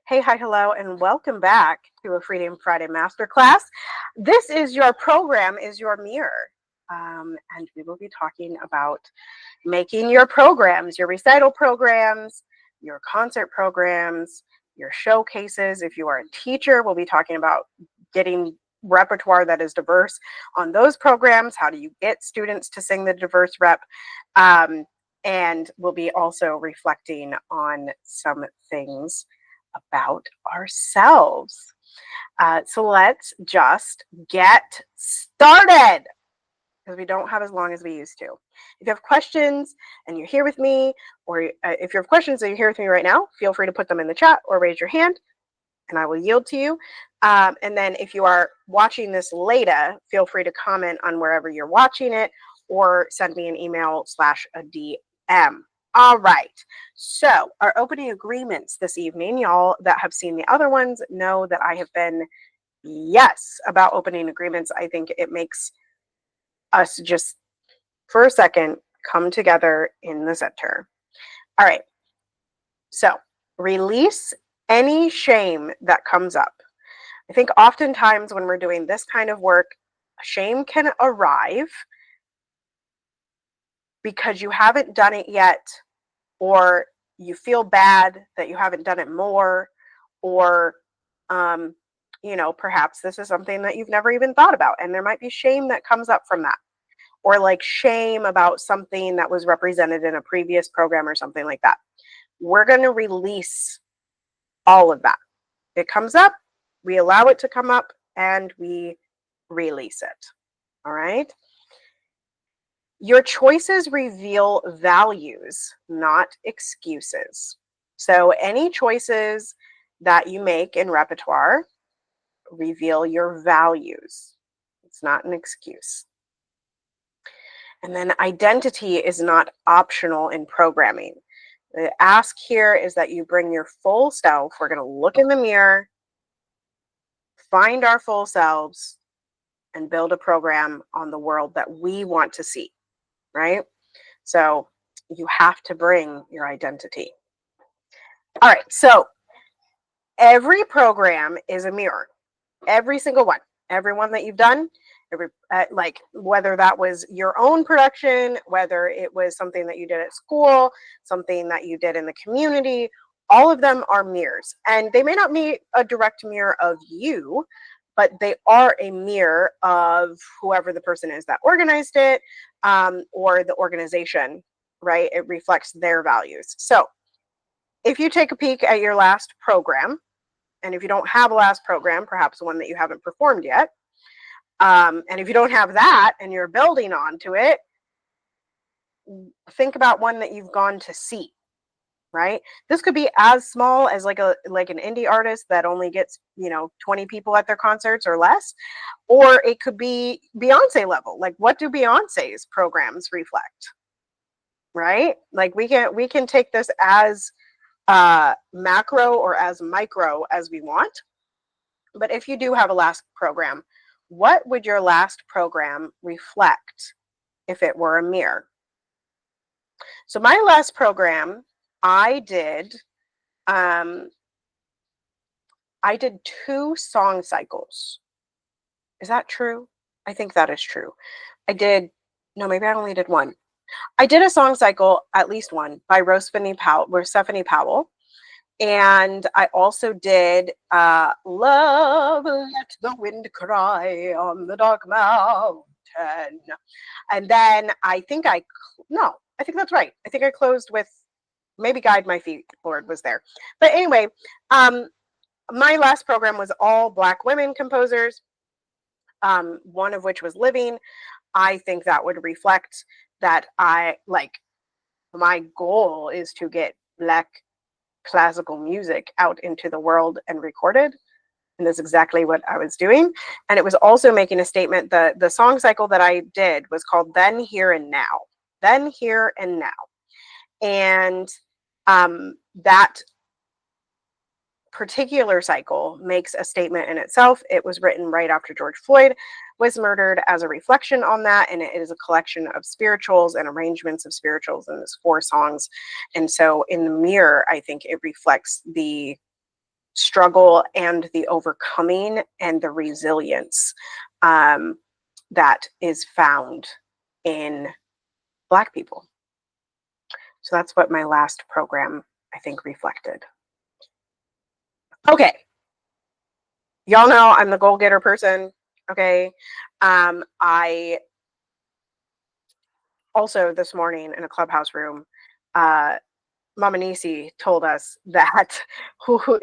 Hey, hi, hello, and welcome back to a Freedom Friday Masterclass. This is your program, is your mirror. And we will be talking about making your programs, your recital programs, your concert programs, your showcases. If you are a teacher, we'll be talking about getting repertoire that is diverse on those programs. How do you get students to sing the diverse rep? Um, and we'll be also reflecting on some things about ourselves. So let's just get started because we don't have as long as we used to. If you have questions and you're here with me, or if you have questions and you're here with me right now, feel free to put them in the chat or raise your hand and I will yield to you. And then if you are watching this later, feel free to comment on wherever you're watching it or send me an email / a DM. All right. So our opening agreements this evening, y'all that have seen the other ones know that I have been yes about opening agreements. I think it makes us just for a second come together in the center. All right. So release any shame that comes up. I think oftentimes when we're doing this kind of work, shame can arrive because you haven't done it yet, or you feel bad that you haven't done it more, or, perhaps this is something that you've never even thought about. And there might be shame that comes up from that, or like shame about something that was represented in a previous program or something like that. We're going to release all of that. It comes up, we allow it to come up, and we release it. All right. Your choices reveal values, not excuses. So any choices that you make in repertoire reveal your values. It's not an excuse. And then identity is not optional in programming. The ask here is that you bring your full self. We're going to look in the mirror, find our full selves, and build a program on the world that we want to see, right? So you have to bring your identity. All right, so every program is a mirror. Every single one. Every one that you've done, like whether that was your own production, whether it was something that you did at school, something that you did in the community, all of them are mirrors. And they may not be a direct mirror of you, but they are a mirror of whoever the person is that organized it, or the organization, right? It reflects their values. So if you take a peek at your last program, and if you don't have a last program, perhaps one that you haven't performed yet, and if you don't have that and you're building onto it, think about one that you've gone to see, right? This could be as small as like an indie artist that only gets 20 people at their concerts or less, or it could be Beyonce level. Like, what do Beyonce's programs reflect, right? Like we can take this as macro or as micro as we want. But if you do have a last program, what would your last program reflect if it were a mirror? So my last program, I did um, 2 song cycles. Is that true? I think that is true. I did, no, maybe I only did one. I did a song cycle, at least one, by Stephanie Powell. And I also did Love, Let the Wind Cry on the Dark Mountain. And then I think that's right. I think I closed with maybe Guide My Feet, Lord was there. But anyway, my last program was all Black women composers, one of which was living. I think that would reflect that my goal is to get Black classical music out into the world and recorded. And that's exactly what I was doing. And it was also making a statement. The song cycle that I did was called Then, Here, and Now. Then, Here, and Now. And that particular cycle makes a statement in itself. It was written right after George Floyd was murdered as a reflection on that. And it is a collection of spirituals and arrangements of spirituals, and it's 4 songs. And so in the mirror, I think it reflects the struggle and the overcoming and the resilience that is found in Black people. So that's what my last program, I think, reflected. Okay. Y'all know I'm the goal getter person. Okay. I also this morning in a clubhouse room, Mama Nisi told us that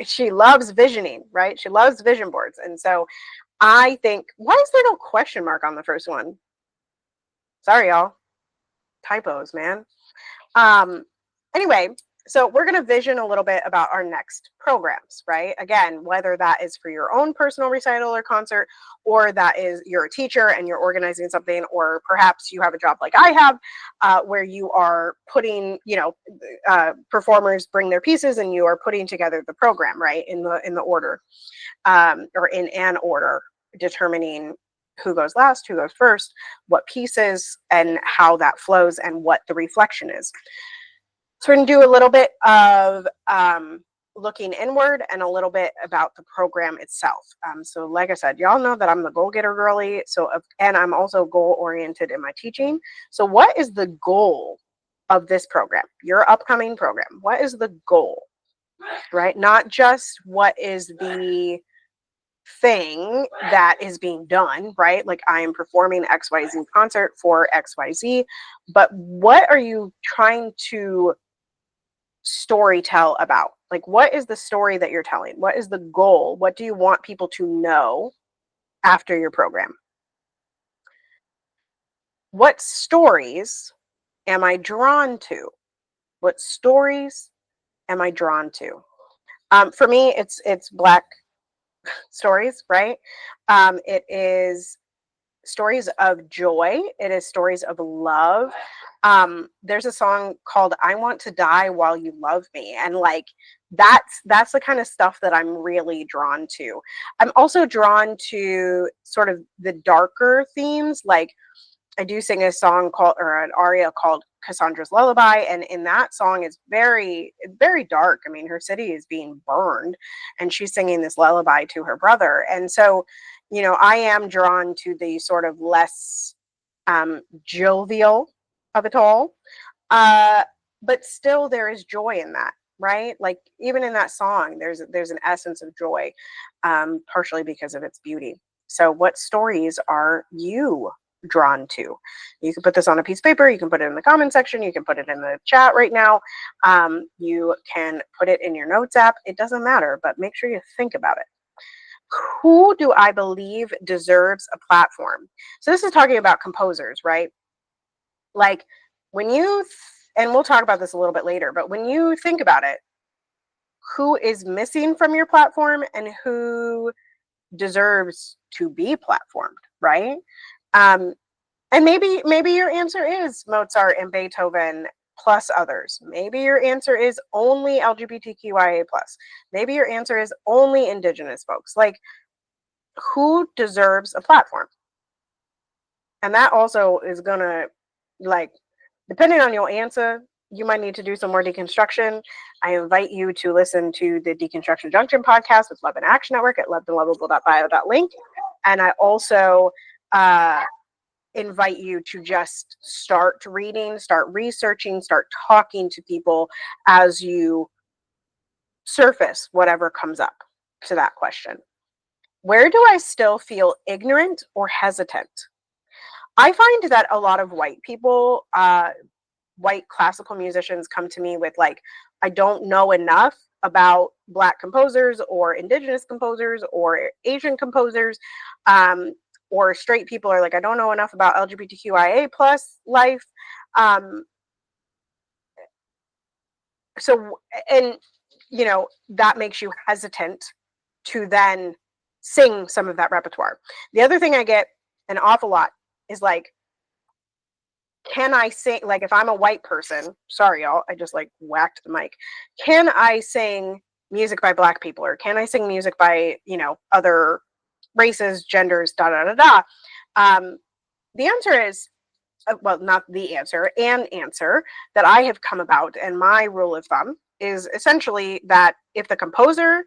she loves visioning, right? She loves vision boards. And so I think, why is there no question mark on the first one? Sorry, y'all. Typos, man. Anyway, so we're going to vision a little bit about our next programs, right? Again, whether that is for your own personal recital or concert, or that is you're a teacher and you're organizing something, or perhaps you have a job like I have, where you are putting, performers bring their pieces and you are putting together the program, right, in the order, or in an order, determining who goes last, who goes first, what pieces, and how that flows, and what the reflection is. So we're going to do a little bit of looking inward and a little bit about the program itself. So like I said, y'all know that I'm the goal getter girly. And I'm also goal oriented in my teaching. So what is the goal of this program, your upcoming program? What is the goal, right? Not just what is the thing that is being done, right? Like I am performing XYZ concert for XYZ, but what are you trying to story tell about? Like, what is the story that you're telling? What is the goal? What do you want people to know after your program? What stories am I drawn to? What stories am I drawn to? For me, it's Black stories, right? It is stories of joy. It is stories of love. There's a song called "I Want to Die While You Love Me," and like that's the kind of stuff that I'm really drawn to. I'm also drawn to sort of the darker themes. Like I do sing a song called, or an aria called Cassandra's Lullaby, and in that song it's very dark. I mean, her city is being burned and she's singing this lullaby to her brother. And so, I am drawn to the sort of less jovial of it all. But still there is joy in that, right? Like even in that song, there's an essence of joy, partially because of its beauty. So what stories are you drawn to? You can put this on a piece of paper, you can put it in the comment section, you can put it in the chat right now, you can put it in your notes app. It doesn't matter, but make sure you think about it. Who do I believe deserves a platform? So this is talking about composers, right? Like when and we'll talk about this a little bit later, but when you think about it, who is missing from your platform and who deserves to be platformed, right? And maybe your answer is Mozart and Beethoven plus others. Maybe your answer is only LGBTQIA plus. Maybe your answer is only Indigenous folks. Like, who deserves a platform? And that also is gonna, like, depending on your answer, you might need to do some more deconstruction. I invite you to listen to the Deconstruction Junction podcast with Love and Action Network at lovedandlovable.bio.link. And I also invite you to just start reading, start researching, start talking to people as you surface whatever comes up to that question. Where do I still feel ignorant or hesitant? I find that a lot of white people, white classical musicians, come to me with like, I don't know enough about Black composers or Indigenous composers or Asian composers, or straight people are like, I don't know enough about LGBTQIA plus life. So, and that makes you hesitant to then sing some of that repertoire. The other thing I get an awful lot is like, can I sing, like if I'm a white person, sorry y'all, I just like whacked the mic. Can I sing music by Black people, or can I sing music by, other races, genders, da da da da? The answer is, well, not the answer, an answer that I have come about, and my rule of thumb is essentially that if the composer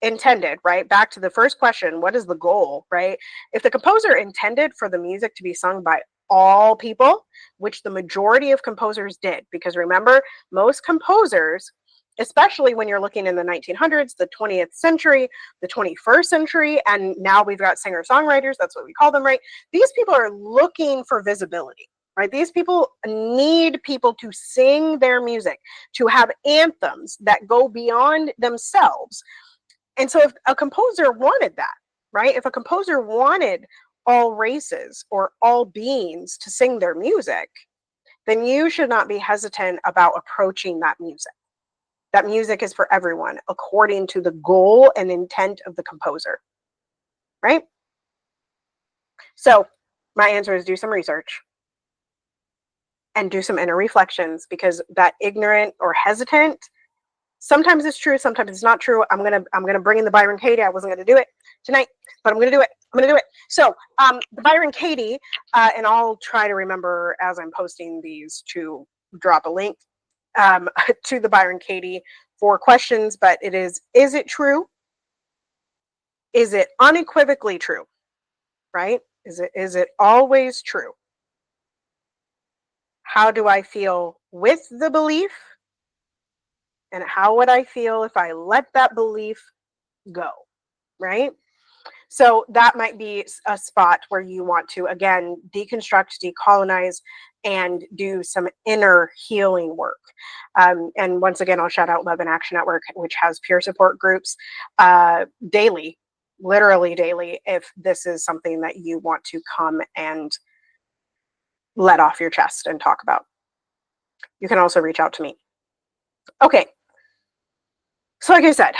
intended, right? Back to the first question, what is the goal, right? If the composer intended for the music to be sung by all people, which the majority of composers did, because remember, most composers, especially when you're looking in the 1900s, the 20th century, the 21st century, and now we've got singer-songwriters, that's what we call them, right? These people are looking for visibility, right? These people need people to sing their music, to have anthems that go beyond themselves. And so if a composer wanted that, right? If a composer wanted all races or all beings to sing their music, then you should not be hesitant about approaching that music. That music is for everyone according to the goal and intent of the composer, right? So my answer is do some research and do some inner reflections, because that ignorant or hesitant, sometimes it's true, sometimes it's not true. I'm gonna bring in the Byron Katie. I wasn't gonna do it tonight, but I'm gonna do it. I'm gonna do it. So the Byron Katie, and I'll try to remember as I'm posting these to drop a link to the Byron Katie for questions. But it is it true? Is it unequivocally true? Right? Is it always true? How do I feel with the belief? And how would I feel if I let that belief go? Right? So that might be a spot where you want to, again, deconstruct, decolonize, and do some inner healing work. And once again, I'll shout out Love and Action Network, which has peer support groups daily, literally daily, if this is something that you want to come and let off your chest and talk about. You can also reach out to me. Okay. So like I said,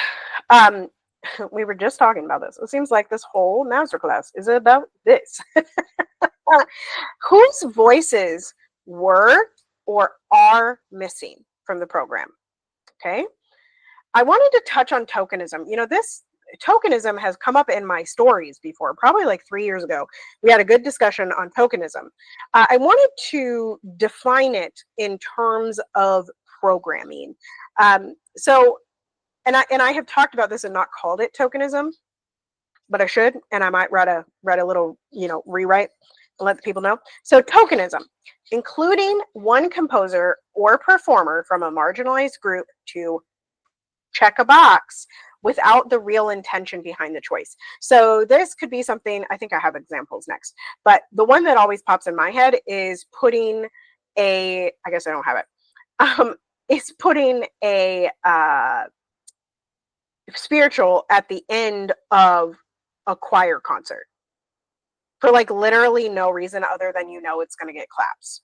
we were just talking about this. It seems like this whole masterclass is about this. Whose voices were or are missing from the program? Okay. I wanted to touch on tokenism. You know, this tokenism has come up in my stories before, probably like 3 years ago. We had a good discussion on tokenism. I wanted to define it in terms of programming. So, and I have talked about this and not called it tokenism, but I should, and I might write a little, rewrite and let the people know. So tokenism, including one composer or performer from a marginalized group to check a box without the real intention behind the choice. So this could be something, I think I have examples next, but the one that always pops in my head is putting I guess I don't have it, is putting a spiritual at the end of a choir concert for like literally no reason other than it's going to get claps.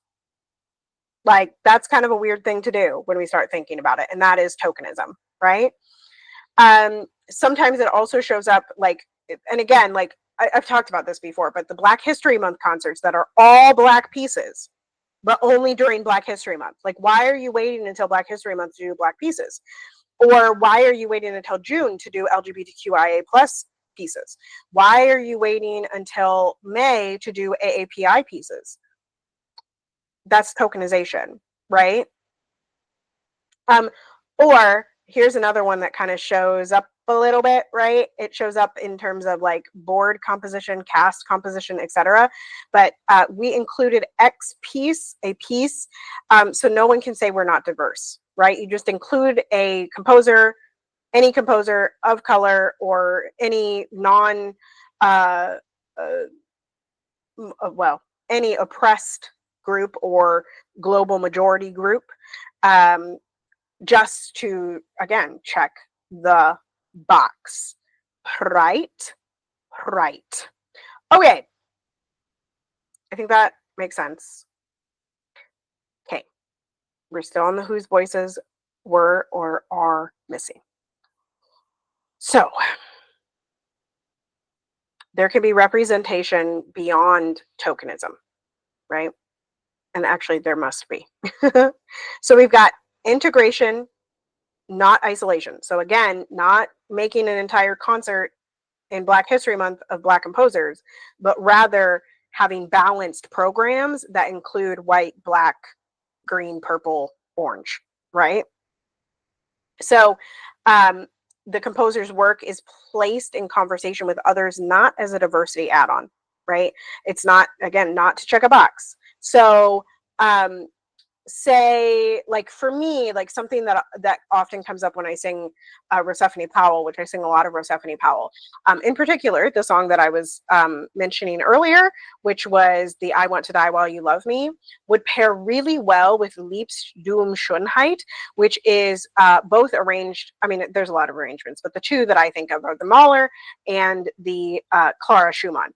Like that's kind of a weird thing to do when we start thinking about it, and that is tokenism, right? Sometimes it also shows up like, and again, like I've talked about this before, but the Black History Month concerts that are all Black pieces, but only during Black History Month. Like, why are you waiting until Black History Month to do Black pieces? Or why are you waiting until June to do LGBTQIA plus pieces? Why are you waiting until May to do AAPI pieces? That's tokenization, right? Or here's another one that kind of shows up a little bit, right? It shows up in terms of like board composition, cast composition, etc. But we included X piece, a piece, so no one can say we're not diverse, right? You just include a composer, any composer of color, or any any oppressed group or global majority group, just to, again, check the box. Right? Right. Okay. I think that makes sense. Okay. We're still on the whose voices were or are missing. So there can be representation beyond tokenism, right? And actually, there must be. So we've got integration, not isolation. So again, not making an entire concert in Black History Month of Black composers, but rather having balanced programs that include white, black, green, purple, orange, right? So the composer's work is placed in conversation with others, not as a diversity add-on, right? It's not, again, not to check a box. So say, like, for me, like, something that often comes up when I sing Rosephanie Powell, which I sing a lot of Rosephanie Powell, in particular the song that I was mentioning earlier, which was the I Want to Die While You Love Me, would pair really well with Liebst du um Schönheit, which is both arranged, I mean, there's a lot of arrangements, but the two that I think of are the Mahler and the Clara Schumann.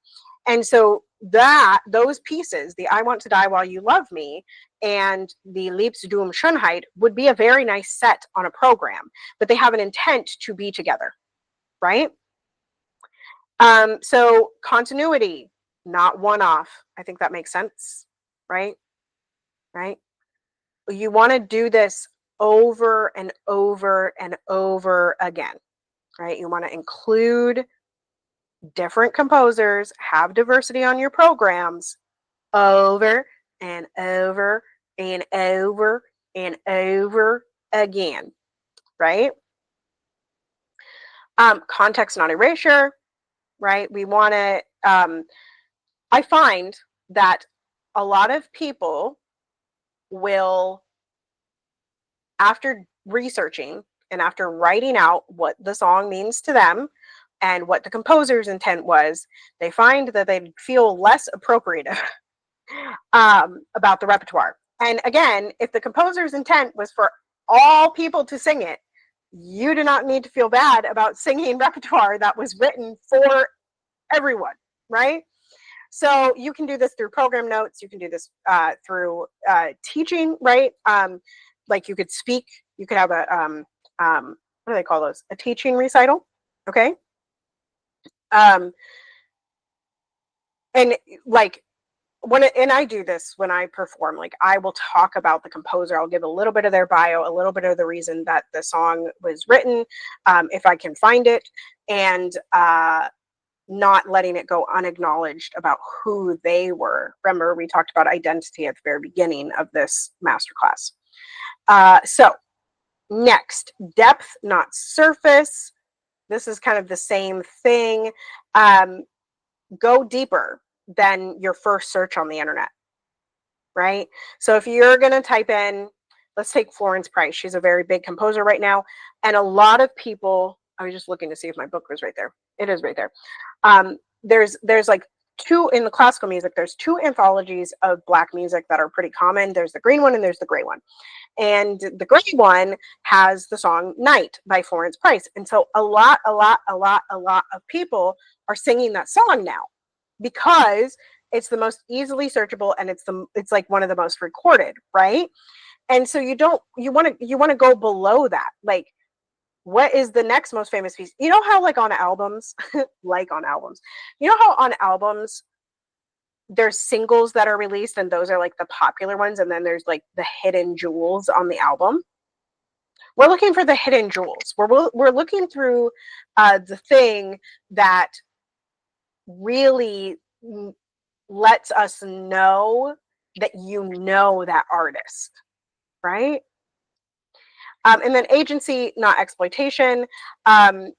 And so those pieces, the I Want to Die While You Love Me and the Liebst du um Schönheit, would be a very nice set on a program, but they have an intent to be together, right? So continuity, not one-off. I think that makes sense, right? Right? You want to do this over and over and over again, right? You want to include different composers, have diversity on your programs over and over and over and over again, right? Context, not erasure, right? We want to, I find that a lot of people will, after researching and after writing out what the song means to them and what the composer's intent was, they find that they feel less appropriative about the repertoire. And again, if the composer's intent was for all people to sing it, you do not need to feel bad about singing repertoire that was written for everyone, right? So you can do this through program notes. You can do this through teaching, right? Like you could speak. You could have a what do they call those? A teaching recital, okay? And like and I do this when I perform, like I will talk about the composer. I'll give a little bit of their bio, a little bit of the reason that the song was written, if I can find it, and not letting it go unacknowledged about who they were. Remember, we talked about identity at the very beginning of this masterclass. So next, depth, not surface. This is kind of the same thing. Go deeper than your first search on the internet, right? So if you're going to type in, let's take Florence Price. She's a very big composer right now. And a lot of people, I was just looking to see if my book was right there. It is right there. There's like two in the classical music. There's two anthologies of Black music that are pretty common. There's the green one and there's the gray one. And the gray one has the song Night by Florence Price. And so a lot of people are singing that song now because it's the most easily searchable and it's like one of the most recorded, right? And so you want to go below that. Like, what is the next most famous piece? You know how like on albums, you know how on albums there's singles that are released and those are like the popular ones, and then there's like the hidden jewels on the album. We're looking for the hidden jewels. We're looking through the thing that really lets us know that you know that artist, right? And then agency, not exploitation. And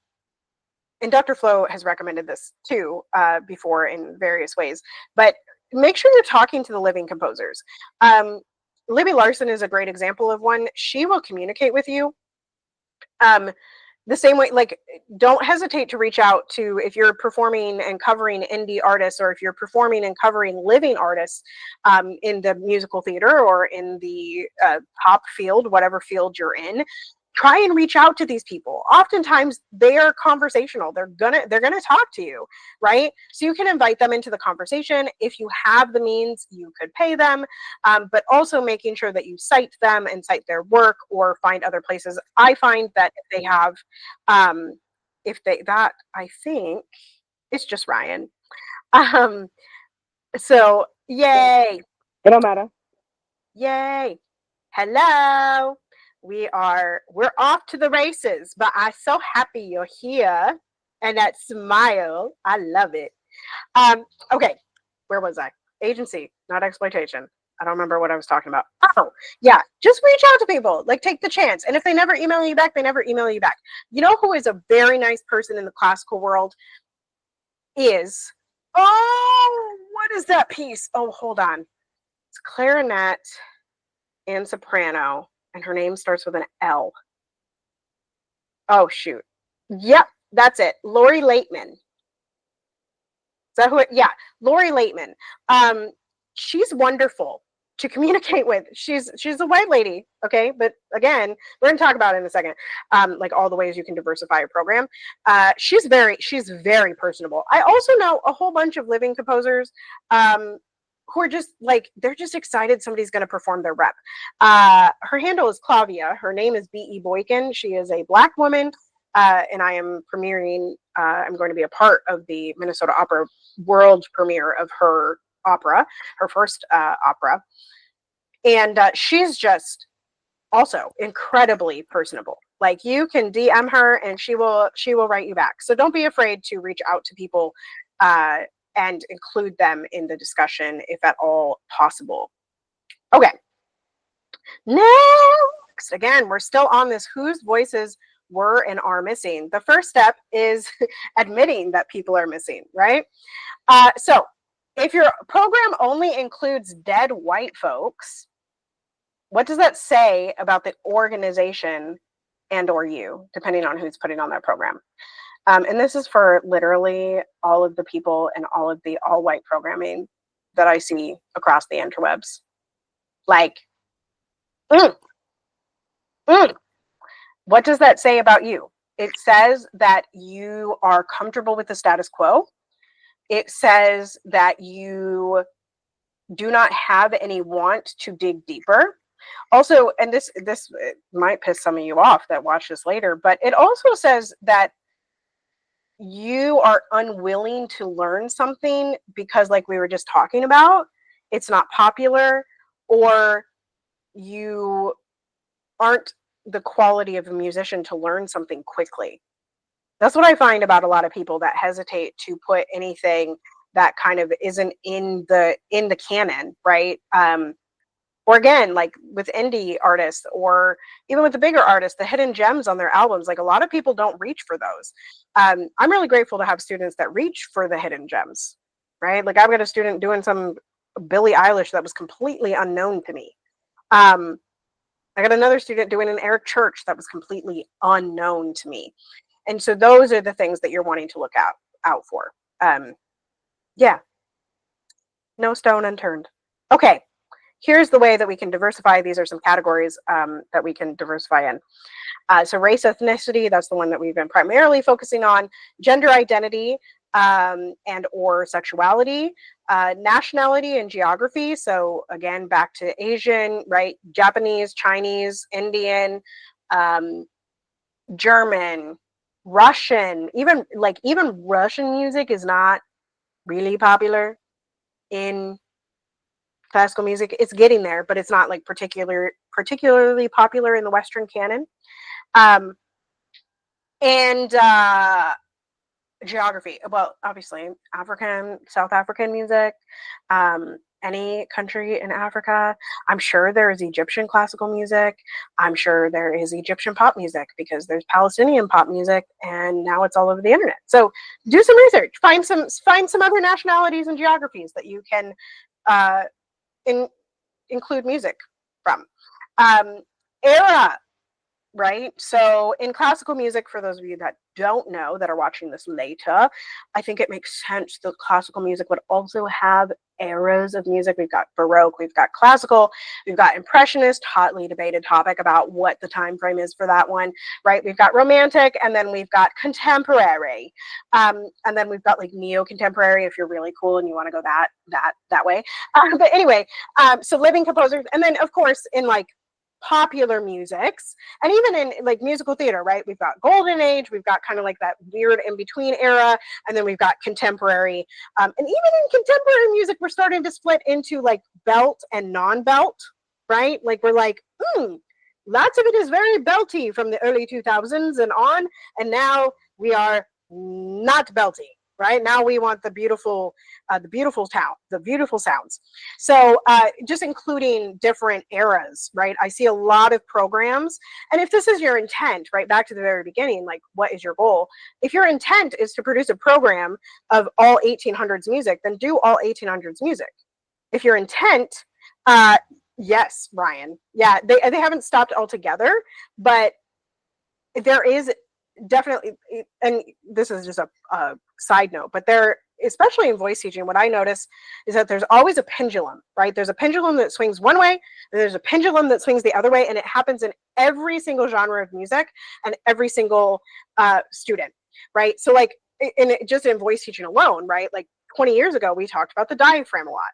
Dr. Flo has recommended this too before in various ways, but make sure you're talking to the living composers. Libby Larson is a great example of one. She will communicate with you the same way. Like, don't hesitate to reach out to, if you're performing and covering indie artists, or if you're performing and covering living artists in the musical theater or in the pop field, whatever field you're in. Try and reach out to these people. Oftentimes they are conversational. They're gonna talk to you, right? So you can invite them into the conversation. If you have the means, you could pay them, but also making sure that you cite them and cite their work, or find other places. I find that if they have, I think it's just Ryan. So yay! It don't matter. Yay! Hello. We're off to the races, but I'm so happy you're here, and that smile, I love it. Okay, where was I? Agency, not exploitation. I don't remember what I was talking about. Oh, yeah. Just reach out to people. Like, take the chance. And if they never email you back, they never email you back. You know who is a very nice person in the classical world is, oh, what is that piece? Oh, hold on. It's clarinet and soprano, and her name starts with an L. Oh, shoot. Yep, that's it. Lori Laitman. Is that who yeah, Lori Laitman. She's wonderful to communicate with. She's a white lady, okay? But again, we're gonna talk about it in a second. Like all the ways you can diversify a program. She's very personable. I also know a whole bunch of living composers who are just like, they're just excited somebody's gonna perform their rep. Her handle is Clavia. Her name is B.E. Boykin. She is a Black woman. And I am premiering, I'm going to be a part of the Minnesota Opera world premiere of her opera, her first opera. And she's just also incredibly personable. Like, you can DM her and she will write you back. So don't be afraid to reach out to people and include them in the discussion if at all possible. Okay. Next, again, we're still on this whose voices were and are missing. The first step is admitting that people are missing, right? So if your program only includes dead white folks, what does that say about the organization and or you, depending on who's putting on that program? And this is for literally all of the people and all of the all white programming that I see across the interwebs. Like, what does that say about you? It says that you are comfortable with the status quo. It says that you do not have any want to dig deeper. Also, and this might piss some of you off that watch this later, but it also says that you are unwilling to learn something because, like we were just talking about, it's not popular, or you aren't the quality of a musician to learn something quickly. That's what I find about a lot of people that hesitate to put anything that kind of isn't in the canon, right? Or again, like with indie artists, or even with the bigger artists, the hidden gems on their albums, like a lot of people don't reach for those. I'm really grateful to have students that reach for the hidden gems, right? Like, I've got a student doing some Billie Eilish that was completely unknown to me. I got another student doing an Eric Church that was completely unknown to me. And so those are the things that you're wanting to look out for. Yeah, no stone unturned. Okay, here's the way that we can diversify. These are some categories that we can diversify in. So race, ethnicity, that's the one that we've been primarily focusing on. Gender identity and or sexuality, nationality and geography. So again, back to Asian, right? Japanese, Chinese, Indian, German, Russian, even Russian music is not really popular in classical music. It's getting there, but it's not like particularly popular in the Western canon. And geography, well, obviously South African music, any country in Africa. I'm sure there is Egyptian classical music. I'm sure there is Egyptian pop music, because there's Palestinian pop music, and now it's all over the internet. So do some research, find some other nationalities and geographies that you can include music from. Era, right? So in classical music, for those of you that don't know, that are watching this later, I think it makes sense that classical music would also have eras of music. We've got Baroque, we've got classical, we've got Impressionist, hotly debated topic about what the time frame is for that one, right? We've got Romantic, and then we've got Contemporary, and then we've got like Neo-Contemporary if you're really cool and you want to go that way. But anyway, so living composers, and then of course in like popular musics, and even in like musical theater, right? We've got golden age, we've got kind of like that weird in between era, and then we've got contemporary, and even in contemporary music we're starting to split into like belt and non-belt, right? Like we're like, lots of it is very belty from the early 2000s and on, and now we are not belty, right? Now we want the beautiful sounds. So just including different eras, right? I see a lot of programs, and if this is your intent, right, back to the very beginning, like what is your goal? If your intent is to produce a program of all 1800s music, then do all 1800s music. If your intent, yes, Ryan, yeah, they haven't stopped altogether, but there is definitely, and this is just a side note, but there, especially in voice teaching, what I notice is that there's always a pendulum, right? There's a pendulum that swings one way, and there's a pendulum that swings the other way, and it happens in every single genre of music and every single student, right? So like, just in voice teaching alone, right? Like 20 years ago, we talked about the diaphragm a lot.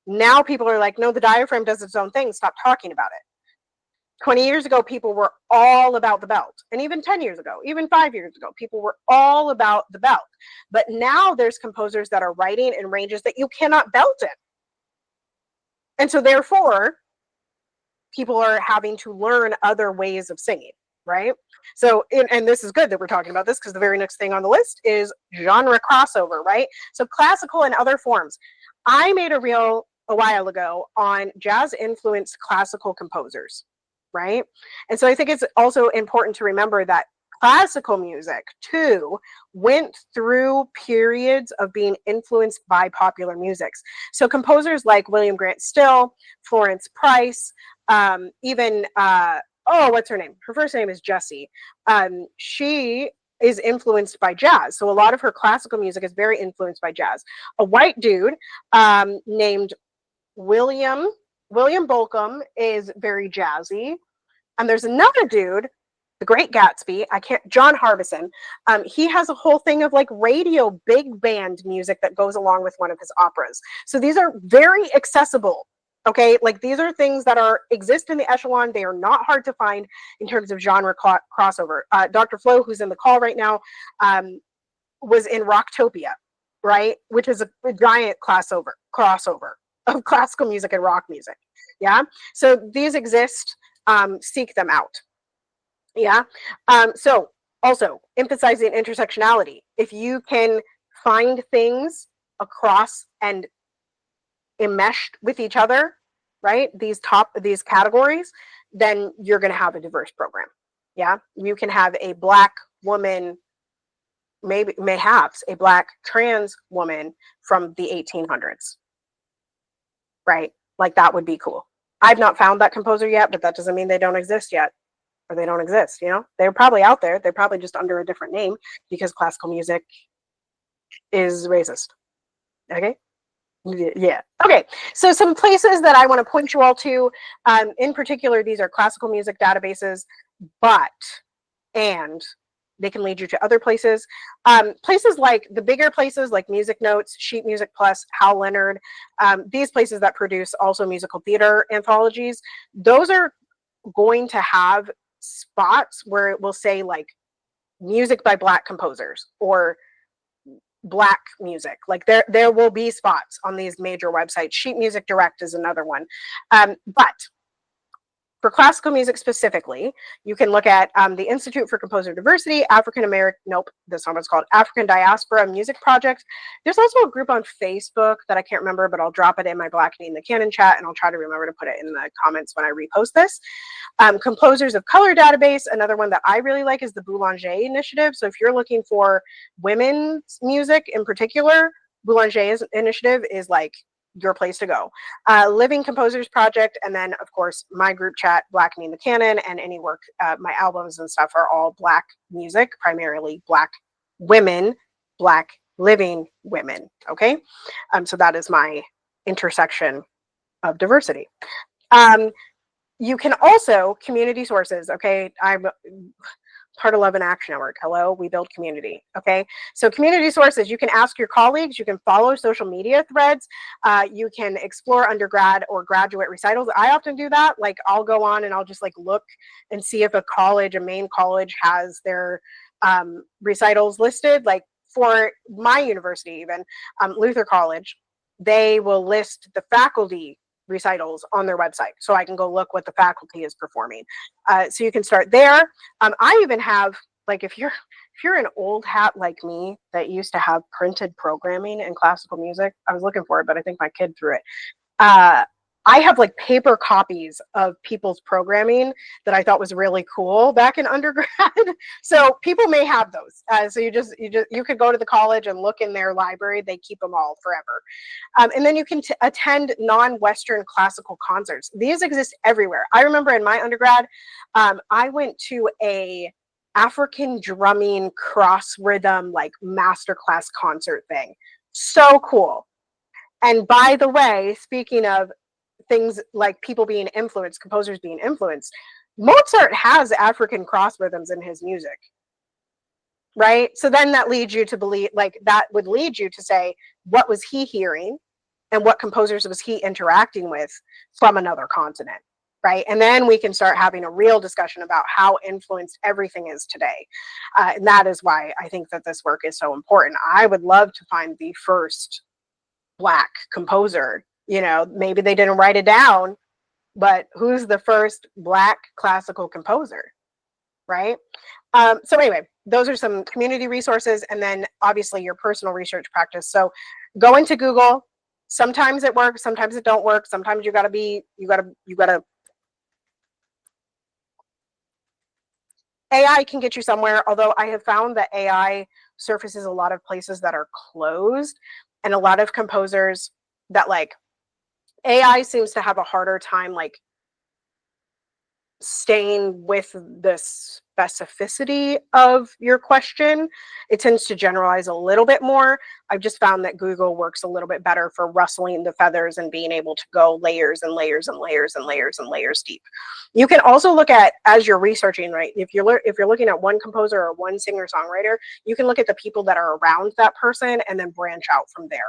Now people are like, no, the diaphragm does its own thing. Stop talking about it. 20 years ago, people were all about the belt. And even 10 years ago, even 5 years ago, people were all about the belt. But now there's composers that are writing in ranges that you cannot belt in. And so therefore, people are having to learn other ways of singing, right? So, and this is good that we're talking about this, because the very next thing on the list is genre crossover, right? So classical and other forms. I made a reel a while ago on jazz influenced classical composers, right? And so I think it's also important to remember that classical music too went through periods of being influenced by popular musics. So composers like William Grant Still, Florence Price, even what's her name? Her first name is Jessie. She is influenced by jazz. So a lot of her classical music is very influenced by jazz. A white dude named William Bolcom is very jazzy. And there's another dude, The Great Gatsby, John Harbison. He has a whole thing of like radio big band music that goes along with one of his operas. So these are very accessible. Okay, like these are things that exist in the echelon. They are not hard to find in terms of genre crossover. Dr. Flo, who's in the call right now, was in Rocktopia, right? Which is a giant crossover of classical music and rock music. Yeah, so these exist. Seek them out. Yeah. So also emphasizing intersectionality. If you can find things across and enmeshed with each other, right? These categories, then you're going to have a diverse program. Yeah. You can have a Black woman, mayhaps a Black trans woman from the 1800s, right? Like that would be cool. I've not found that composer yet, but that doesn't mean they don't exist yet, or they don't exist. You know, they're probably out there. They're probably just under a different name because classical music is racist. Okay. Yeah. Okay. So some places that I want to point you all to, in particular, these are classical music databases, and they can lead you to other places. Places like the bigger places like Music Notes, Sheet Music Plus, Hal Leonard, these places that produce also musical theater anthologies, those are going to have spots where it will say like music by Black composers or Black music. Like there will be spots on these major websites. Sheet Music Direct is another one. But for classical music specifically, you can look at the Institute for Composer Diversity, this one was called African Diaspora Music Project. There's also a group on Facebook that I can't remember, but I'll drop it in my Blackening the Canon chat, and I'll try to remember to put it in the comments when I repost this. Composers of Color Database, another one that I really like is the Boulanger Initiative. So if you're looking for women's music in particular, Boulanger's initiative is like your place to go. Living Composers Project, and then of course my group chat, Blackening the Canon, and any work, my albums and stuff are all Black music, primarily Black women, Black living women. Okay, so that is my intersection of diversity. You can also community sources. Okay, I'm part of Love and Action Network. Hello, we build community. Okay, so community sources, you can ask your colleagues, you can follow social media threads, you can explore undergrad or graduate recitals. I often do that. Like I'll go on and I'll just like look and see if a main college has their recitals listed. Like for my university, even Luther College, they will list the faculty recitals on their website, so I can go look what the faculty is performing. So you can start there. I even have, like, if you're if you're an old hat like me that used to have printed programming in classical music, I was looking for it, but I think my kid threw it. Uh, I have like paper copies of people's programming that I thought was really cool back in undergrad. So people may have those. So you could go to the college and look in their library. They keep them all forever. And then you can attend non-Western classical concerts. These exist everywhere. I remember in my undergrad, I went to a African drumming cross rhythm like masterclass concert thing. So cool. And by the way, speaking of things like people being influenced, composers being influenced, Mozart has African cross rhythms in his music, right? So then that leads you to believe, like, that would lead you to say, what was he hearing and what composers was he interacting with from another continent, right? And then we can start having a real discussion about how influenced everything is today. And that is why I think that this work is so important. I would love to find the first Black composer. Maybe they didn't write it down, but who's the first Black classical composer, right? So anyway, those are some community resources, and then obviously your personal research practice. So go into Google. Sometimes it works, sometimes it don't work. Sometimes you gotta AI can get you somewhere, although I have found that AI surfaces a lot of places that are closed, and a lot of composers that like AI seems to have a harder time like staying with the specificity of your question. It tends to generalize a little bit more. I've just found that Google works a little bit better for rustling the feathers and being able to go layers and layers and layers and layers and layers deep. You can also look at, as you're researching, right, if you're looking at one composer or one singer songwriter, you can look at the people that are around that person and then branch out from there.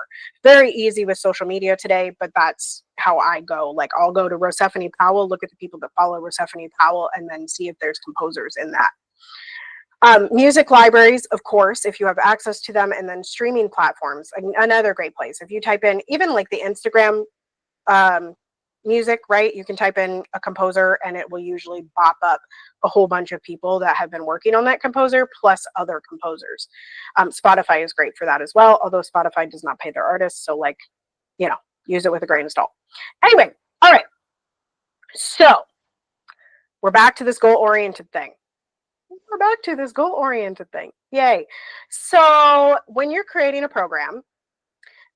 Very easy with social media today, but that's how I go. Like, I'll go to Rosephanie Powell, look at the people that follow Rosephanie Powell, and then see if there's composers in that. Music libraries, of course, if you have access to them, and then streaming platforms, another great place. If you type in even like the Instagram music, right, you can type in a composer and it will usually pop up a whole bunch of people that have been working on that composer plus other composers. Spotify is great for that as well, although Spotify does not pay their artists, so like, use it with a grain of salt. Anyway, all right, so we're back to this goal-oriented thing. Yay. So when you're creating a program,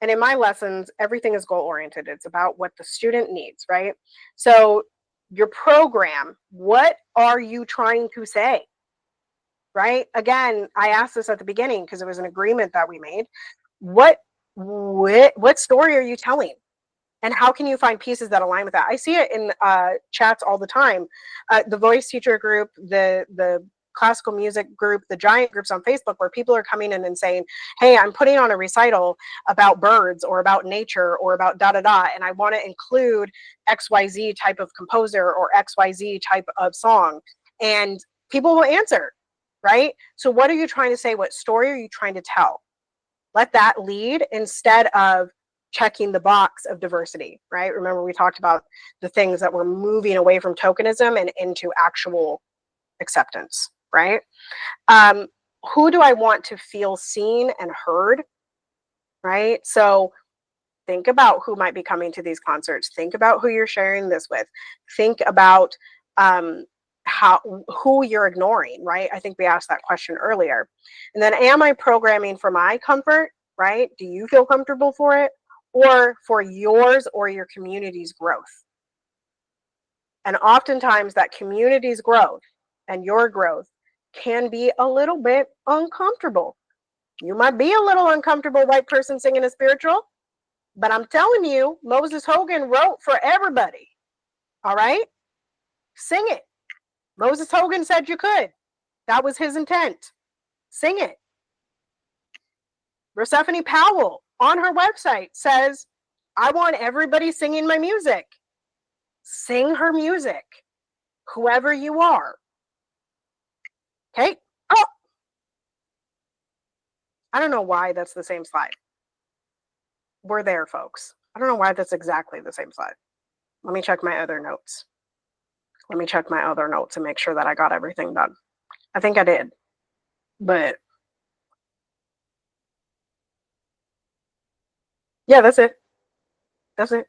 and in my lessons, everything is goal-oriented. It's about what the student needs, right? So your program, what are you trying to say, right? Again, I asked this at the beginning because it was an agreement that we made. What story are you telling? And how can you find pieces that align with that? I see it in chats all the time. The voice teacher group, the classical music group, the giant groups on Facebook, where people are coming in and saying, hey, I'm putting on a recital about birds or about nature or about da-da-da, and I want to include XYZ type of composer or XYZ type of song. And people will answer, right? So what are you trying to say? What story are you trying to tell? Let that lead instead of checking the box of diversity, right? Remember, we talked about the things that we're moving away from tokenism and into actual acceptance, right? Who do I want to feel seen and heard, right? So think about who might be coming to these concerts. Think about who you're sharing this with. Think about who you're ignoring, right? I think we asked that question earlier. And then, am I programming for my comfort, right? Do you feel comfortable for it? Or for yours or your community's growth? And oftentimes that community's growth and your growth can be a little bit uncomfortable. You might be a little uncomfortable white person singing a spiritual, but I'm telling you, Moses Hogan wrote for everybody. All right? Sing it. Moses Hogan said you could. That was his intent. Sing it. Rosephanie Powell on her website says, I want everybody singing my music. Sing her music, whoever you are. Okay? Oh, I don't know why that's the same slide. We're there, folks. I don't know why that's exactly the same slide. Let me check my other notes. And make sure that I got everything done. I think I did, but Yeah, that's it. That's it.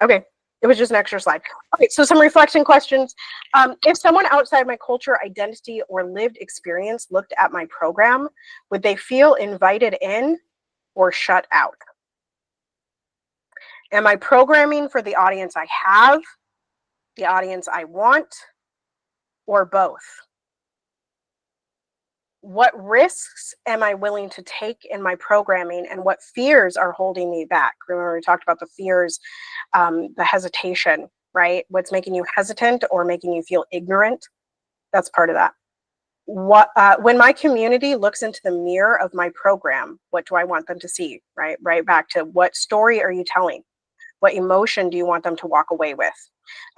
Okay. It was just an extra slide. Okay, so some reflection questions. If someone outside my culture, identity, or lived experience looked at my program, would they feel invited in or shut out? Am I programming for the audience I have, the audience I want, or both? What risks am I willing to take in my programming, and what fears are holding me back? Remember, we talked about the fears, the hesitation, right? What's making you hesitant or making you feel ignorant? That's part of that. When my community looks into the mirror of my program, what do I want them to see? Right back to, what story are you telling? What emotion do you want them to walk away with?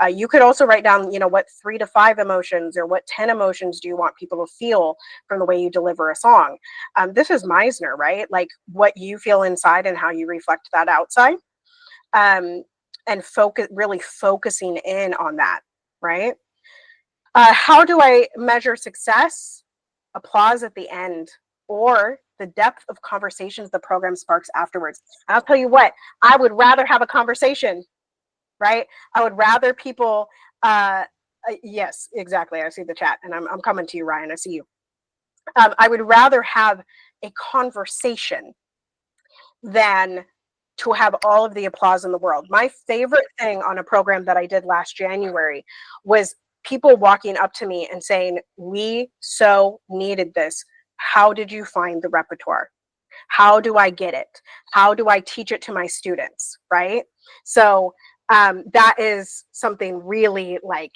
You could also write down, what 3 to 5 emotions or what 10 emotions do you want people to feel from the way you deliver a song? This is Meisner, right? Like, what you feel inside and how you reflect that outside. And really focusing in on that, right? How do I measure success? Applause at the end, or the depth of conversations the program sparks afterwards. And I'll tell you what, I would rather have a conversation, right? I would rather people, yes, exactly. I see the chat, and I'm coming to you, Ryan. I see you. I would rather have a conversation than to have all of the applause in the world. My favorite thing on a program that I did last January was people walking up to me and saying, "We so needed this. How did you find the repertoire? How do I get it? How do I teach it to my students?" Right? So that is something really, like,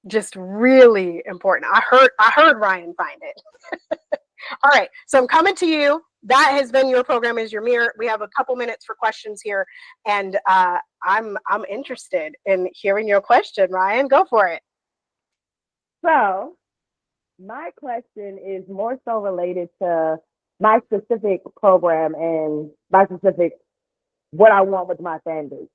just really important. I heard Ryan find it. All right, so I'm coming to you. That has been Your Program is Your Mirror. We have a couple minutes for questions here, and I'm interested in hearing your question, Ryan. Go for it. So, my question is more so related to my specific program and my specific what I want with my fan base.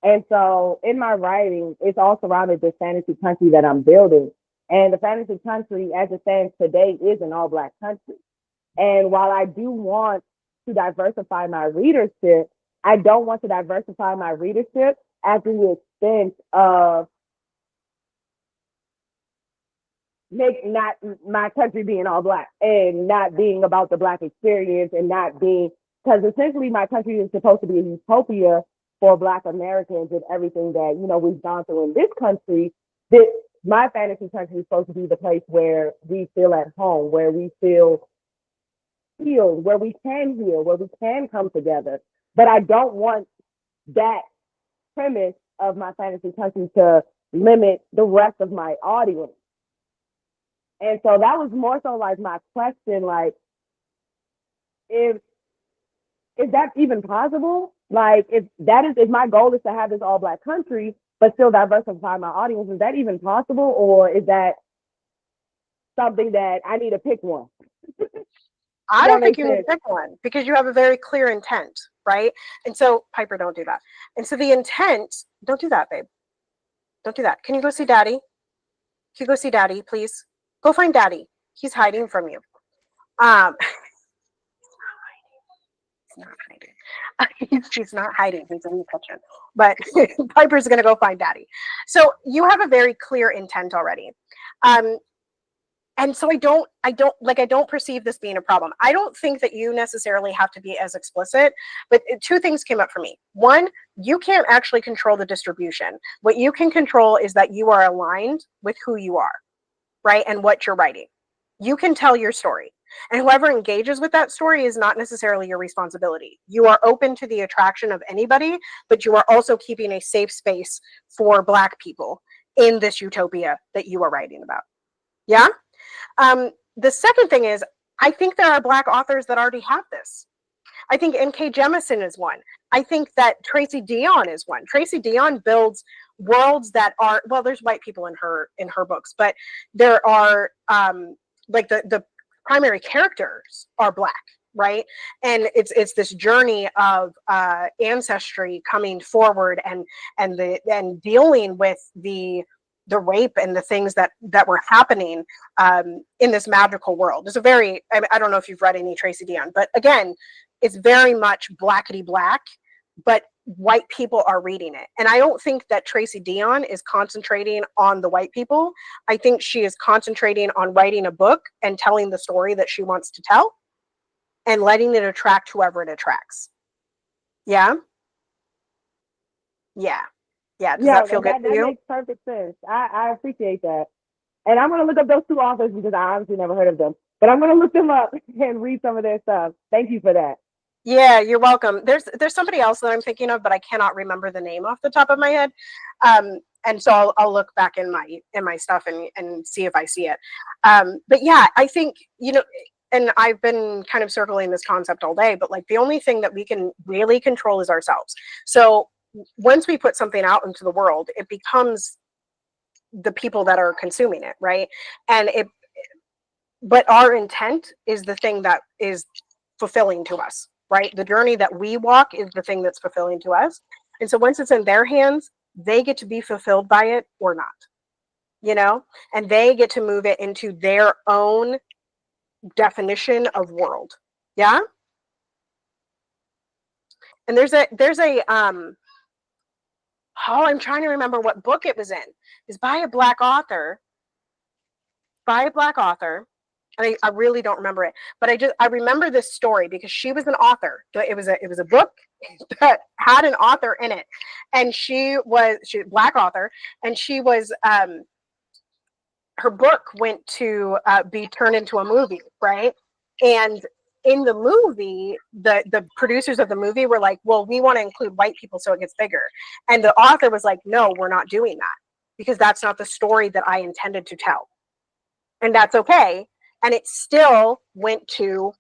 And so, in my writing, it's all surrounded this fantasy country that I'm building. And the fantasy country, as it stands today, is an all Black country. And while I do want to diversify my readership, I don't want to diversify my readership at the expense of make not my country being all Black and not being about the Black experience, and not being, because essentially my country is supposed to be a utopia for Black Americans and everything that we've gone through in this country. This My fantasy country is supposed to be the place where we feel at home, where we feel healed, where we can heal, where we can come together. But I don't want that premise of my fantasy country to limit the rest of my audience. And so that was more so like my question, like, if is that even possible? Like, if my goal is to have this all Black country but still diversify my audience, is that even possible, or is that something that I need to pick one? I That don't think makes you need to sense. pick one because you have a very clear intent, right? And so, Piper, don't do that. And so the intent, don't do that, babe. Don't do that. Can you go see Daddy? Can you go see Daddy, please? Go find Daddy. He's hiding from you. Um, he's not hiding. She's not hiding. He's in the kitchen. But Piper's gonna go find Daddy. So you have a very clear intent already. Um, and so I don't perceive this being a problem. I don't think that you necessarily have to be as explicit, but two things came up for me. One, you can't actually control the distribution. What you can control is that you are aligned with who you are, right? And what you're writing. You can tell your story. And whoever engages with that story is not necessarily your responsibility. You are open to the attraction of anybody, but you are also keeping a safe space for Black people in this utopia that you are writing about. Yeah? The second thing is, I think there are Black authors that already have this. I think N.K. Jemisin is one. I think that Tracy Dion is one. Tracy Dion builds worlds that are, well, there's white people in her books, but there are like the primary characters are Black, right? And it's this journey of ancestry coming forward, and dealing with the rape and the things that were happening in this magical world. It's a very, I don't know if you've read any Tracy Dion, but again, it's very much Blackety Black, but white people are reading it. And I don't think that Tracy Dion is concentrating on the white people. I think she is concentrating on writing a book and telling the story that she wants to tell and letting it attract whoever it attracts. Yeah. Yeah. Yeah. Does Yeah, that feel good that to you? makes perfect sense. I appreciate that. And I'm gonna look up those two authors because I honestly never heard of them. But I'm gonna look them up and read some of their stuff. Thank you for that. Yeah, you're welcome. There's somebody else that I'm thinking of, but I cannot remember the name off the top of my head. And so I'll look back in my stuff and see if I see it. But yeah, I think, and I've been kind of circling this concept all day, but like the only thing that we can really control is ourselves. So once we put something out into the world, it becomes the people that are consuming it, right? And but our intent is the thing that is fulfilling to us, right? The journey that we walk is the thing that's fulfilling to us. And so once it's in their hands, they get to be fulfilled by it or not, and they get to move it into their own definition of world. Yeah. And I'm trying to remember what book it was in. It's by a black author. And I really don't remember it, but I remember this story because she was an author. It was a book that had an author in it, and she was a black author, and she was her book went to be turned into a movie, right? And in the movie, the producers of the movie were like, well, we want to include white people so it gets bigger, and the author was like, no, we're not doing that because that's not the story that I intended to tell, and that's okay. And it still went to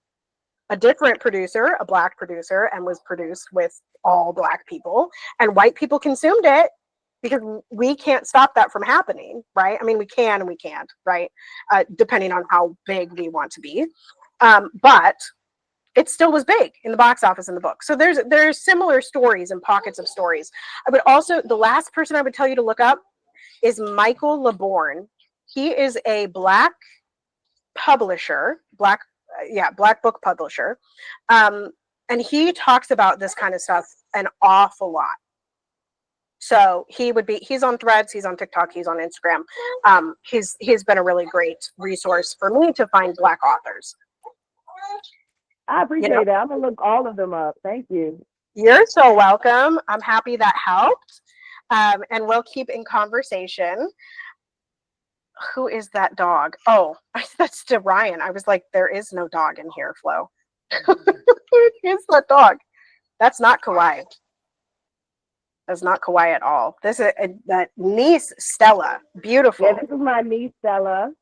a different producer, a black producer, and was produced with all black people, and white people consumed it because we can't stop that from happening, right? I mean, we can and we can't, right? Depending on how big we want to be. But it still was big in the box office in the book. So there's similar stories and pockets of stories. I would also, the last person I would tell you to look up is Michael LeBourne. He is a black publisher, black book publisher. And he talks about this kind of stuff an awful lot. So he's on Threads, he's on TikTok, he's on Instagram. He's been a really great resource for me to find black authors. I appreciate that. I'm gonna look all of them up. Thank you. You're so welcome. I'm happy that helped. And we'll keep in conversation. Who is that dog? Oh, that's to Ryan. I was like, there is no dog in here, Flo. Who is that dog? That's not Kauai. That's not Kauai at all. This is that niece, Stella. Beautiful. Yeah, this is my niece, Stella.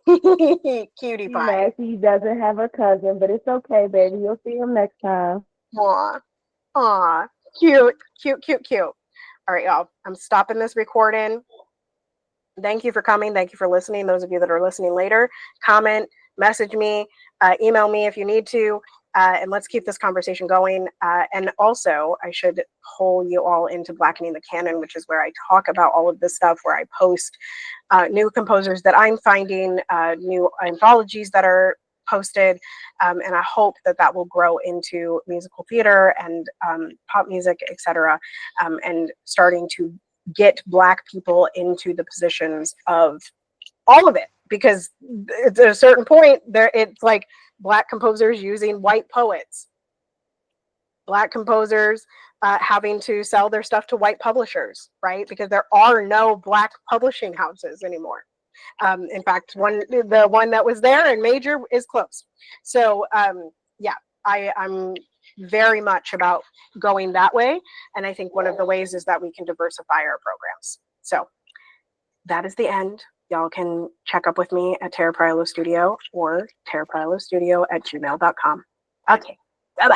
Cutie pie. She doesn't have a cousin, but it's okay, baby. You'll see him next time. Aw. Cute. All right, y'all. I'm stopping this recording. Thank you for coming. Thank you for listening. Those of you that are listening later, comment, message me, email me if you need to, and let's keep this conversation going. And also, I should pull you all into Blackening the Canon, which is where I talk about all of this stuff, where I post new composers that I'm finding, new anthologies that are posted, and I hope that will grow into musical theater and pop music, etc., and starting to get black people into the positions of all of it, because at a certain point it's like black composers using white poets, black composers having to sell their stuff to white publishers, right? Because there are no black publishing houses anymore. In fact, the one that was there in Major is closed. So yeah, I'm very much about going that way. And I think one of the ways is that we can diversify our programs. So that is the end. Y'all can check up with me at Tara Priolo Studio or tarapriolostudio@gmail.com. Okay, bye-bye.